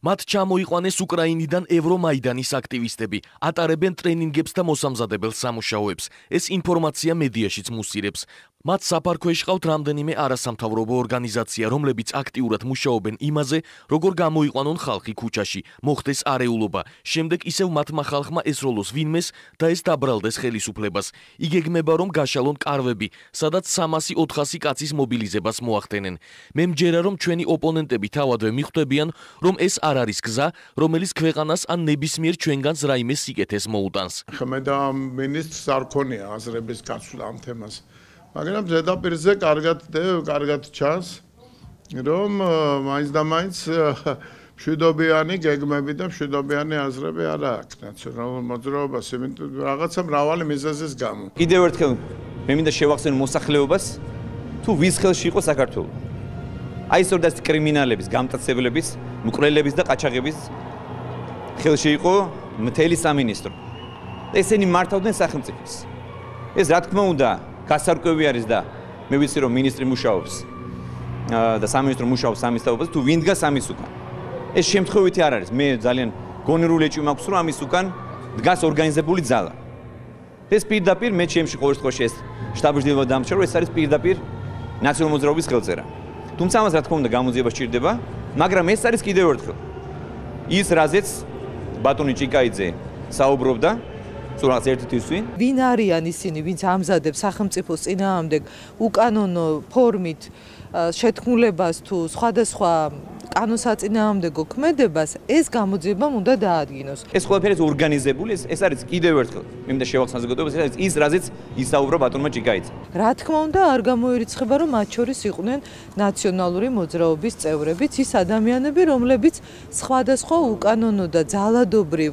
მათ ჩამოიყვანეს უკრაინიდან ევრომაიდანის აქტივისტები, ატარებენ ტრენინგებს და მოსამზადებელ სამუშაოებს. ეს ინფორმაცია მედიაშიც მუსირებს. მათ საფარქვეში ყავთ რამდენიმე არასამთავრობო ორგანიზაცია, რომლებიც აქტიურად მუშაობენ იმაზე, როგორ გამოიყვანონ ხალხი ქუჩაში, მოხდეს არეულობა. შემდეგ ისევ მათმა ხალხმა ესროლოს ვინმეს და ეს დაბრალდეს ხელისუფლებას. იგეგმება, რომ გაშალონ კარვები, სადაც 300-400 კაცის მობილიზებას მოახდენენ. მე მჯერა, რომ ჩვენი ოპონენტები თავადვე მიხვდებიან, რომ ეს არ არის გზა, რომელიც ქვეყანას ან ნებისმიერ ჩვენგანს რაიმე სიკეთეს მოუტანს. მე და მინისტრს არ ქონია აზრების გაცვლა ამ თემას. მაგრამ ზედაპირზე კარგად ჩანს, რომ მაინც და მაინც მშვიდობიანი გეგმები და მშვიდობიანი აზრები არ აქვს ნაციონალურ მოძრაობას, იმიტომ რაღაცა მრავალი მიზეზის გამო. კიდევ ერთხელ მე მინდა შევახსენო მოსახლეობას, თუ ვის ხელში იყო საქართველო. აი სწორედ კრიმინალების, გამტაცებლების, მკვლელების და ყაჩაღების ხელში იყო მთელი სამინისტრო. და ესენი მართავდნენ სახელმწიფოს. ეს რა თქმა უნდა გასარკვევი არის და მე ვიცი რომ მინისტრი მუშაობს და სამინისტრო მუშაობს ამის თაობაზე თუ ვინ დგას ამის უკან. ეს შემთხვევითი არ არის. მე ძალიან გონერული ეჭვი მაქვს რომ ამის უკან დგას ორგანიზებული ძალა. ეს პირდაპირ მე ჩემში ყოველ შემთხვევაში ეს შტაბ-ბიძინება დამჭირდა რომ ეს არის პირდაპირ ნაციონალური მოძრაობის ხელწერა. თუმცა ამას რა თქმა უნდა გამოძიება სჭირდება, მაგრამ ეს არის კიდევ ერთხელ ის რაზეც ბატონი ჭიკაიძე საუბრობდა სულაც ერთ-ერთი ვინ არიან ისინი, ვინც ამზადებს სახელმწიფოს წინააღმდეგ უკანონო ფორმით შეთქმულებას თუ სხვადასხვა კანონსაწინააღმდეგო ქმედებას, ეს გამოძიებამ უნდა დაადგინოს. ეს ყველაფერი ორგანიზებული, ეს არის კიდევ ერთხელ მე მინდა შევახსენო საზოგადოებას, ეს არის ის რაზეც ისაუბრა ბატონმა ჭიკაიძე. რა თქმა უნდა, არ გამოირიცხება, რომ მათ შორის იყვნენ ნაციონალური მოძრაობის წევრებიც, ის ადამიანები, რომლებიც სხვადასხვა უკანონო და ძალადობრივ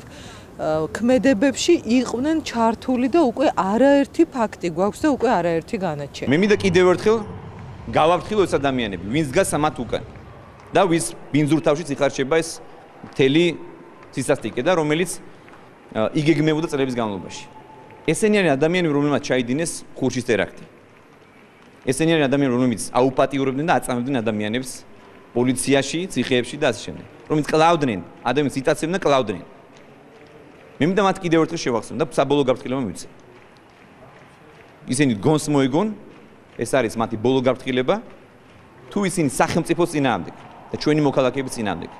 ქმედებებში იყვნენ ჩართული და უკვე არაერთი ფაქტი გვაქვს და უკვე არაერთი განაჩენი. მე მინდა კიდევ ერთხელ გავაფრთხილო ეს ადამიანები, ვინც დგას მათ უკან და ვის ბინძურთავშიც იხარჯება ეს მთელი სისასტიკე და რომელიც იგეგმებოდა წლების განმავლობაში. ესენი არიან ადამიანები, რომლებმაც ჩაიდინეს ხურშის ტერაქტი. ესენი არიან ადამიანები, რომლებიც აუპატიურებდნენ და აწამებდნენ ადამიანებს პოლიციაში, ციხეებში და ასე შემდეგ. რომლებიც კლავდნენ, ადამიანებს იტაცებდნენ და კლავდნენ. მე მინდა მათ კიდევ ერთხელ შევახსენო და საბოლოო გაფრთხილება მივცე. ისინი დგონს მოიგონ, ეს არის მათი ბოლო გაფრთხილება, თუ ისინი სახელმწიფოს წინააღმდეგ და ჩვენი მოქალაქეების წინააღმდეგ.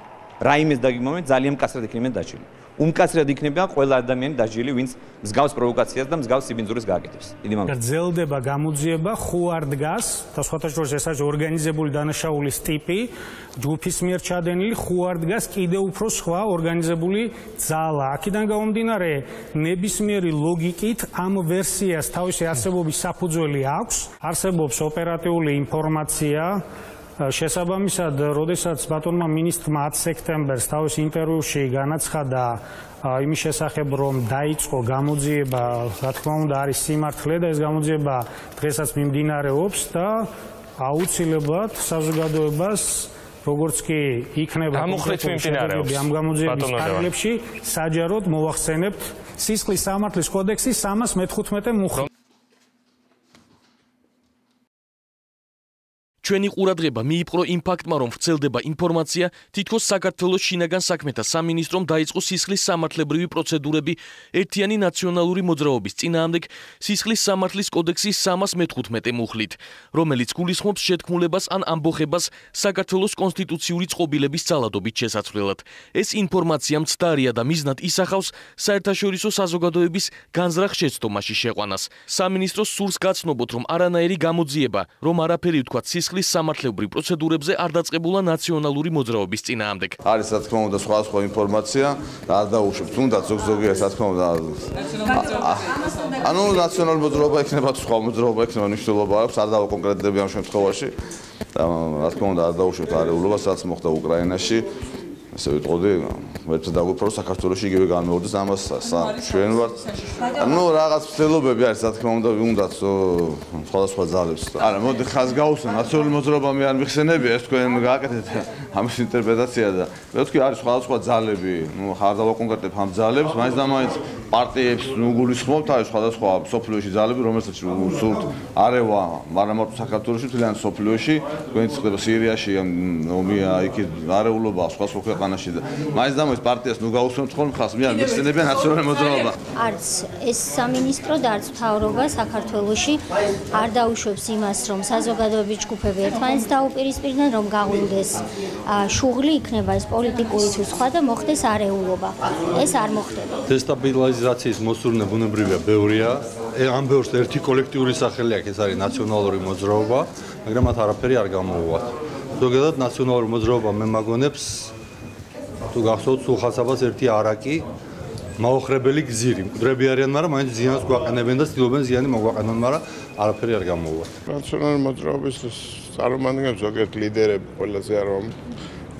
რაიმეს დაგიგმოვენ, ძალიან მკაცრად იქნებიან დაჭრილი. უმკაცრად იქნება ყველა ადამიანი დაჭრილი, ვინც მსგავს პროვოკაციას და მსგავს სიბინძურეს გააკეთებს. დიდი მადლობა. გრძელდება გამოძიება, ხო არ დგას, და სხვათა შორის ეს არის ორგანიზებული დანაშაულის ტიპი, ჯგუფის მიერ ჩადენილი, ხო არ დგას კიდევ უფრო სხვა ორგანიზებული ძალა. აქედან გამომდინარე, ნებისმიერი ლოგიკით ამ ვერსიას თავისი არსებობის საფუძველი აქვს, არსებობს ოპერატიული ინფორმაცია. შესაბამისად, როდესაც ბატონმა მინისტრმა 10 სექტემბერს თავის ინტერვიუში განაცხადა იმის შესახებ, რომ დაიწყო გამოძიება, რა თქმა უნდა, არის სიმართლე და ეს გამოძიება დღესაც მიმდინარეობს და აუცილებლად საზოგადოებას როგორც კი იქნება გამოხლით მიმდინარეობს ამ გამოძიების ფარგლებში, საჯაროდ მოვახსენებთ სისხლის სამართლის კოდექსის 315 მუხლი. ჩვენი ყურადღება მიიპყრო იმ ფაქტმა, რომ ვრცელდება ინფორმაცია, თითქოს საქართველოს შინაგან საქმეთა სამინისტრომ დაიწყო სისხლის სამართლებრივი პროცედურები ერთიანი ნაციონალური მოძრაობის წინააღმდეგ სისხლის სამართლის კოდექსის 315 მუხლით, რომელიც გულისხმობს შეთქმულებას ან ამბოხებას საქართველოს კონსტიტუციური წყობილების ძალადობით შესაცვლელად. ეს ინფორმაცია მცდარია და მიზნად ისახავს საერთაშორისო საზოგადოების განზრახ შეცდომაში შეყვანას. სამინისტროს სურს გაცნობოთ, რომ არანაირი გამოძიება, რომ არაფერი ვთქვათ სისხლის სამართლებრივ პროცედურებზე არ დაწყებულა ნაციონალური მოძრაობის წინააღმდეგ. არის რა თქმა უნდა სხვა ინფორმაცია, არ დაუშვებთ, თუნდაც ზოგიერთი რა თქმა უნდა. ანუ ნაციონალური მოძრაობა იქნება თუ სხვა მოძრაობა იქნება მნიშვნელობა აქვს, არ დავაკონკრეტდები ამ შემთხვევაში. და რა თქმა უნდა არ დაუშვებთ არეულობას, რაც მოხდა უკრაინაში. ესე ვიტყოდი, ვერც დაგვიფრო საქართველოში იგივე განმეორდეს ამას ჩვენ ვართ. ანუ რაღაც ცდილობები არის, რა თქმა უნდა, უნდათ სხვადასხვა ძალებს. არა, მოდი ხაზს გაუსვენ, ნაციონალური მოძრაობა მე არ მიხსენებია, ეს თქვენ გააკეთეთ ამის ინტერპრეტაცია და მე ვთქვი არის სხვადასხვა ძალები, ნუ ხარ დავაკონკრეტებ ამ ძალებს, მაინც და მაინც პარტიებს ნუგულისხმობთ აი სხვადასხვა სოფლიოში ძალები, რომელსაც სულთ არევა, მაგრამ მარტო საქართველოში, თლიან სოფლიოში, თქვენიც ხდება სირიაში, ომია, იქ არეულობა სხვა ქვეყანაში და მაინც და მაინც პარტიას ნუ გაუსწრებთ ხოლმე ხალხს, მე არ მიხსენებიან ნაციონალური მოძრაობა. არც ეს სამინისტრო და არც მთავრობა საქართველოში არ დაუშვებს იმას, რომ საზოგადოების ჯგუფები ერთმანეთს დაუპირისპირდნენ, რომ გაღვივდეს შუღლი, იქნება ეს პოლიტიკური თუ სხვა და მოხდეს არეულობა. ეს არ მოხდება. დესტაბილიზაციის მოსურნე ბუნებრივია ბევრია. ამ ბევრს ერთი კოლექტიური სახელი აქვს, ეს არის ნაციონალური მოძრაობა, მაგრამ მათ არაფერი არ გამოუვათ. ზოგადად ნაციონალური მოძრაობა მე მაგონებს თუ გახსოვთ სულხან-საბას ერთი არაკი მაოხრებელი გზირი. მკვდრები არიან, მაგრამ მაინც ზიანს გვაყენებენ და ცდილობენ ზიანი მოგვაყენონ, მაგრამ არაფერი არ გამოუვათ. ნაციონალური მოძრაობის წარმომადგენლებს ზოგიერთ ლიდერები ყველაზე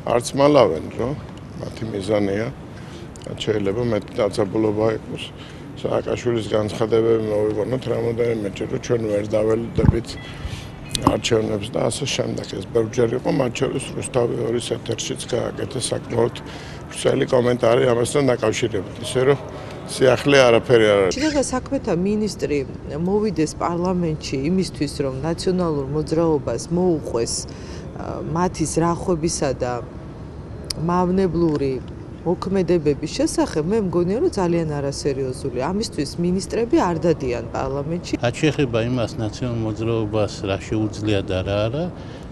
არც მალავენ, რომ მათი მიზანია შეიძლება მეტი დაძაბულობა იყოს. სააკაშვილის განცხადებები მოვიგონოთ რამოდენიმეჯერ, რომ ჩვენ ვერ დაველოდებით არჩევნებს და ასე შემდეგ. ეს ბევრჯერ იყო, მათ შორის რუსთავი 2-ის ეთერშიც გააკეთა საკმაოდ ვრცელი კომენტარი ამასთან დაკავშირებით, ისე რომ სიახლე არაფერი არ არის. შინაგან საქმეთა მინისტრი მოვიდეს პარლამენტში იმისთვის, რომ ნაციონალურ მოძრაობას მოუყვეს მათი ზრახვებისა და მავნებლური მოქმედებების შესახებ, მე მგონია, რომ ძალიან არასერიოზული. ამისთვის მინისტრები არ დადიან პარლამენტში. რაც შეეხება იმას ნაციონალურ მოძრაობას რა შეუძლია და რა არა,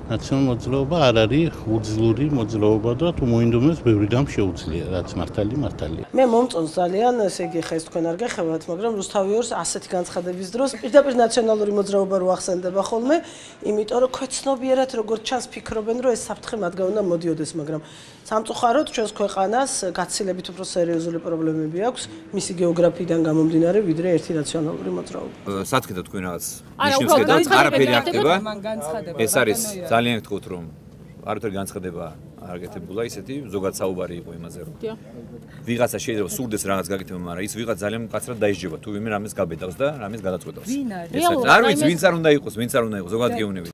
ნაციონალური მოძრაობა არ არის უძლური მოძრაობა და თუ მოინდომებს ბევრი რამ შეუძლია, რაც მართალია. მე მომწონს ძალიან, ესე იგი ხა ეს თქვენ არ გეხებათ, მაგრამ რუსთავი 2-ს ასეთი განცხადების დროს პირდაპირ ნაციონალური მოძრაობა რო ახსენდება ხოლმე, იმიტომ რომ ქვეცნობიერად როგორც ჩანს ფიქრობენ, რომ ეს საფრთხე მათგან უნდა მოდიოდეს, მაგრამ სამწუხაროდ ჩვენს ქვეყანას გაცილებით უფრო სერიოზული პრობლემები აქვს მისი გეოგრაფიიდან გამომდინარე, ვიდრე ერთი ნაციონალური მოძრაობა. სათქეთო თქვენ რაღაც ნიშნებს ხედავთ, არაფერი არ ხდება. ეს არის ძალიან გთხოვთ რომ არათუ განცხადება არ გეთებულა ისეთი ზოგადად საუბარი იყო იმაზე რომ ვიღაცა შეიძლება სურდეს რაღაც გაკეთება, მაგრამ ის ვიღაც ძალიან მკაცრად დაისჯება თუ ვინმე რამეს გაბედავს და რამეს გადაწყვეტავს. ეს არ ვიცი ვინც არ უნდა იყოს, ზოგადად გეუბნები.